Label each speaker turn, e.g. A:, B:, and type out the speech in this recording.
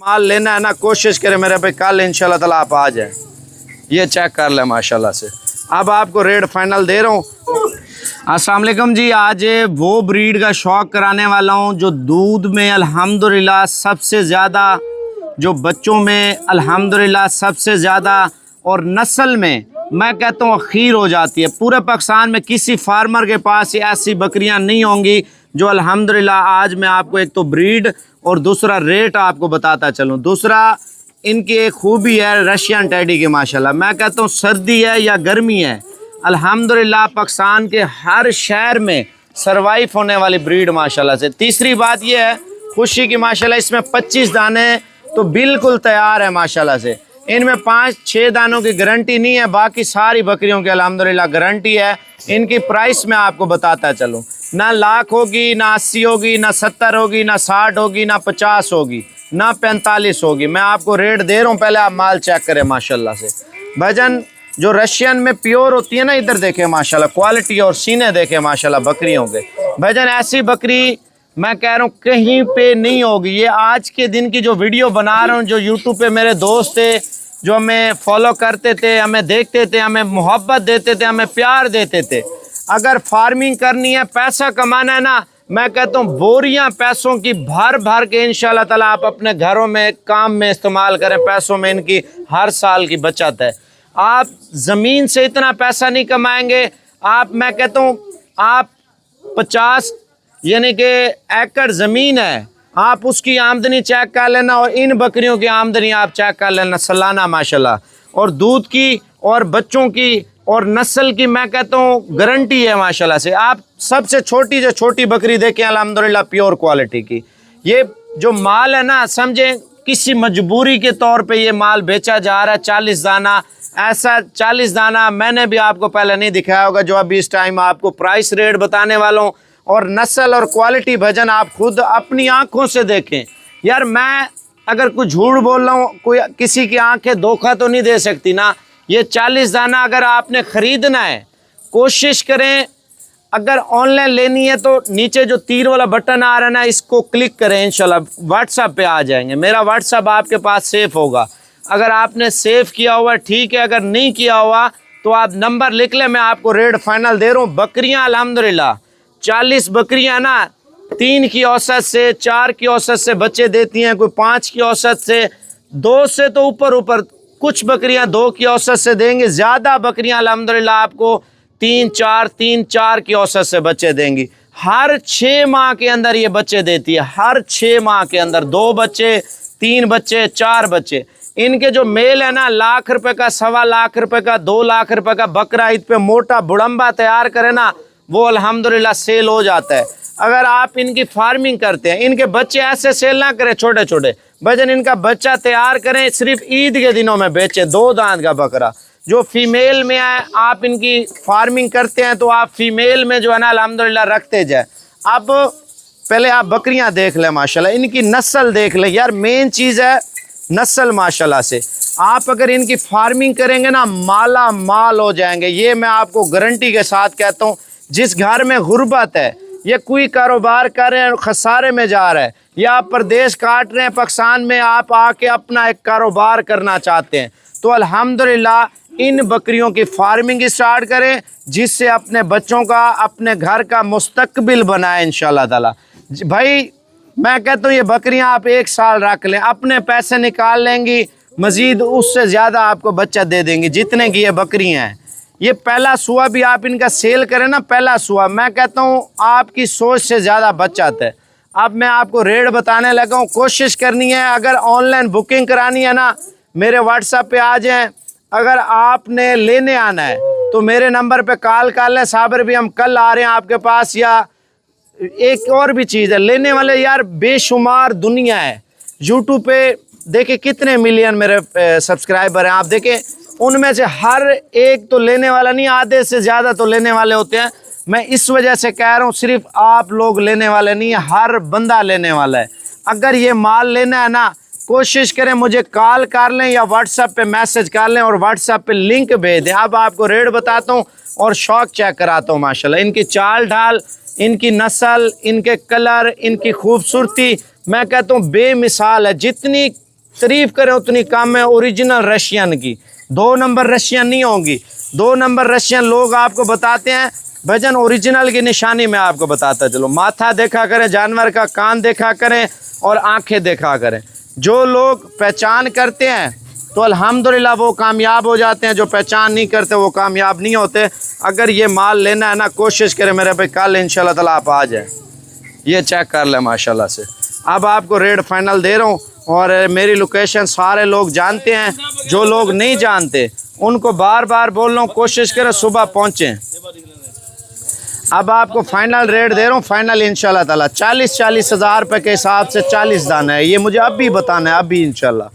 A: माल लेना है ना, कोशिश करें मेरे भाई कल इंशाल्लाह ताला आप आ जाए। ये चेक कर ले माशाल्लाह से। अब आपको रेट फाइनल दे रहा हूँ। अस्सलाम वालेकुम जी, आज वो ब्रीड का शौक़ कराने वाला हूँ जो दूध में अल्हम्दुलिल्लाह सबसे ज़्यादा, जो बच्चों में अल्हम्दुलिल्लाह सबसे ज़्यादा, और नस्ल में मैं कहता हूँ अखीर हो जाती है। पूरे पाकिस्तान में किसी फार्मर के पास ऐसी बकरियाँ नहीं होंगी जो अल्हम्दुलिल्लाह। आज मैं आपको एक तो ब्रीड और दूसरा रेट आपको बताता चलूँ। दूसरा इनकी एक खूबी है रशियन टेडी की, माशाल्लाह मैं कहता हूँ सर्दी है या गर्मी है, अल्हम्दुलिल्लाह पाकिस्तान के हर शहर में सरवाइव होने वाली ब्रीड माशाल्लाह से। तीसरी बात यह है खुशी की, माशाल्लाह इसमें 25 दाने तो बिल्कुल तैयार है माशाल्लाह से। इनमें 5-6 दानों की गारंटी नहीं है, बाकी सारी बकरियों की अल्हम्दुलिल्लाह गारंटी है। इनकी प्राइस मैं आपको बताता चलूँ, ना लाख होगी, ना 80 होगी, ना 70 होगी, ना 60 होगी, ना 50 होगी, ना 45 होगी। मैं आपको रेट दे रहा हूँ, पहले आप माल चेक करें माशाल्लाह से। भजन जो रशियन में प्योर होती है ना, इधर देखें माशाल्लाह क्वालिटी और सीने देखें माशाल्लाह बकरियों के। भजन ऐसी बकरी मैं कह रहा हूँ कहीं पे नहीं होगी। ये आज के दिन की जो वीडियो बना रहा हूँ, जो यूट्यूब पे मेरे दोस्त थे जो हमें फॉलो करते थे, हमें देखते थे, हमें मोहब्बत देते थे, हमें प्यार देते थे। अगर फार्मिंग करनी है, पैसा कमाना है ना, मैं कहता हूँ बोरियां पैसों की भर भर के इंशाल्लाह ताला आप अपने घरों में काम में इस्तेमाल करें। पैसों में इनकी हर साल की बचत है। आप ज़मीन से इतना पैसा नहीं कमाएंगे। आप, मैं कहता हूँ आप 50 यानी कि एकड़ ज़मीन है, आप उसकी आमदनी चेक कर लेना और इन बकरियों की आमदनी आप चेक कर लेना सालाना माशाल्लाह। और दूध की और बच्चों की और नस्ल की मैं कहता हूँ गारंटी है माशाल्लाह से। आप सबसे छोटी जो छोटी बकरी देखें अल्हम्दुलिल्लाह प्योर क्वालिटी की। ये जो माल है ना, समझें किसी मजबूरी के तौर पे ये माल बेचा जा रहा है। 40 दाना, ऐसा 40 दाना मैंने भी आपको पहले नहीं दिखाया होगा जो अभी इस टाइम आपको प्राइस रेट बताने वाला हूँ। और नस्ल और क्वालिटी भजन आप खुद अपनी आँखों से देखें। यार मैं अगर कुछ झूठ बोल रहा हूँ, कोई किसी की आंखें धोखा तो नहीं दे सकती ना। ये 40 दाना अगर आपने ख़रीदना है, कोशिश करें अगर ऑनलाइन लेनी है तो नीचे जो तीर वाला बटन आ रहा है ना, इसको क्लिक करें, इंशाल्लाह व्हाट्सएप पे आ जाएंगे। मेरा व्हाट्सएप आपके पास सेफ होगा। अगर आपने सेव किया हुआ ठीक है, अगर नहीं किया हुआ तो आप नंबर लिख लें। मैं आपको रेट फाइनल दे रहा हूँ। बकरियाँ अल्हम्दुलिल्लाह 40 बकरियाँ ना 3 की औसत से, 4 की औसत से बच्चे देती हैं, कोई 5 की औसत से, 2 से तो ऊपर कुछ बकरियां 2 की औसत से देंगी। ज़्यादा बकरियां अल्हम्दुलिल्लाह आपको 3-4 की औसत से बच्चे देंगी। हर 6 माह के अंदर ये बच्चे देती है। हर 6 माह के अंदर 2 बच्चे, 3 बच्चे, 4 बच्चे। इनके जो मेल है ना, लाख रुपए का, 1.25 लाख रुपए का, 2 लाख रुपए का बकरा ईद पे मोटा बुड़म्बा तैयार करे ना, वो अल्हम्दुलिल्लाह सेल हो जाता है। अगर आप इनकी फार्मिंग करते हैं, इनके बच्चे ऐसे सेल ना करें छोटे छोटे भजन, इनका बच्चा तैयार करें, सिर्फ ईद के दिनों में बेचें। 2 दांत का बकरा जो फीमेल में है, आप इनकी फार्मिंग करते हैं तो आप फीमेल में जो है ना अल्हम्दुलिल्लाह रखते जाए। अब पहले आप बकरियां देख लें माशाल्लाह, इनकी नस्ल देख लें। यार मेन चीज़ है नस्ल माशाल्लाह से। आप अगर इनकी फार्मिंग करेंगे ना, माला माल हो जाएंगे। ये मैं आपको गारंटी के साथ कहता हूँ। जिस घर में गुर्बत है, ये कोई कारोबार कर रहे हैं खसारे में जा रहा है, या आप प्रदेश काट रहे हैं पाकिस्तान में, आप आके अपना एक कारोबार करना चाहते हैं, तो अल्हम्दुलिल्लाह इन बकरियों की फार्मिंग स्टार्ट करें, जिससे अपने बच्चों का, अपने घर का मुस्तकबिल बनाए इंशाल्लाह ताला। भाई मैं कहता हूँ ये बकरियाँ आप 1 साल रख लें, अपने पैसे निकाल लेंगी, मज़ीद उससे ज़्यादा आपको बच्चा दे देंगी जितने की ये बकरियाँ हैं। ये पहला सुआ भी आप इनका सेल करें ना, पहला सुआ मैं कहता हूँ आपकी सोच से ज़्यादा बचत है। अब मैं आपको रेट बताने लगा हूँ। कोशिश करनी है, अगर ऑनलाइन बुकिंग करानी है ना, मेरे व्हाट्सएप पे आ जाएं। अगर आपने लेने आना है तो मेरे नंबर पे कॉल कर लें, साबर भी हम कल आ रहे हैं आपके पास। या एक और भी चीज़ है, लेने वाले यार बेशुमार दुनिया है। यूट्यूब पे देखिए कितने मिलियन मेरे सब्सक्राइबर हैं, आप देखें उनमें से हर एक तो लेने वाला नहीं, आधे से ज़्यादा तो लेने वाले होते हैं। मैं इस वजह से कह रहा हूँ सिर्फ आप लोग लेने वाले नहीं है, हर बंदा लेने वाला है। अगर ये माल लेना है ना, कोशिश करें मुझे कॉल कर लें या व्हाट्सएप पे मैसेज कर लें और व्हाट्सएप पे लिंक भेज दें। अब आपको रेट बताता हूँ और शौक चेक कराता हूँ माशाल्लाह। इनकी चाल ढाल, इनकी नस्ल, इनके कलर, इनकी खूबसूरती मैं कहता हूँ बेमिसाल है। जितनी तारीफ करें उतनी कम है ओरिजिनल रशियन की। 2 नंबर रशियन नहीं होंगी। 2 नंबर रशियन लोग आपको बताते हैं भजन ओरिजिनल की निशानी मैं आपको बताता चलो। माथा देखा करें जानवर का, कान देखा करें और आंखें देखा करें। जो लोग पहचान करते हैं तो अल्हम्दुलिल्लाह वो कामयाब हो जाते हैं, जो पहचान नहीं करते वो कामयाब नहीं होते। अगर ये माल लेना है ना, कोशिश करें मेरे भाई कल इंशाल्लाह ताला आप आ जाए। ये चेक कर लें माशाल्लाह से। अब आपको रेट फाइनल दे रहा हूँ और मेरी लोकेशन सारे लोग जानते हैं। जो लोग नहीं जानते उनको बार बार बोल रहा हूँ कोशिश करें सुबह पहुँचें। अब आपको फाइनल रेट दे रहा हूँ, फाइनल इंशाल्लाह ताला 40 हज़ार रुपये के हिसाब से 40 दाना है। ये मुझे अभी बताना है, अभी इंशाल्लाह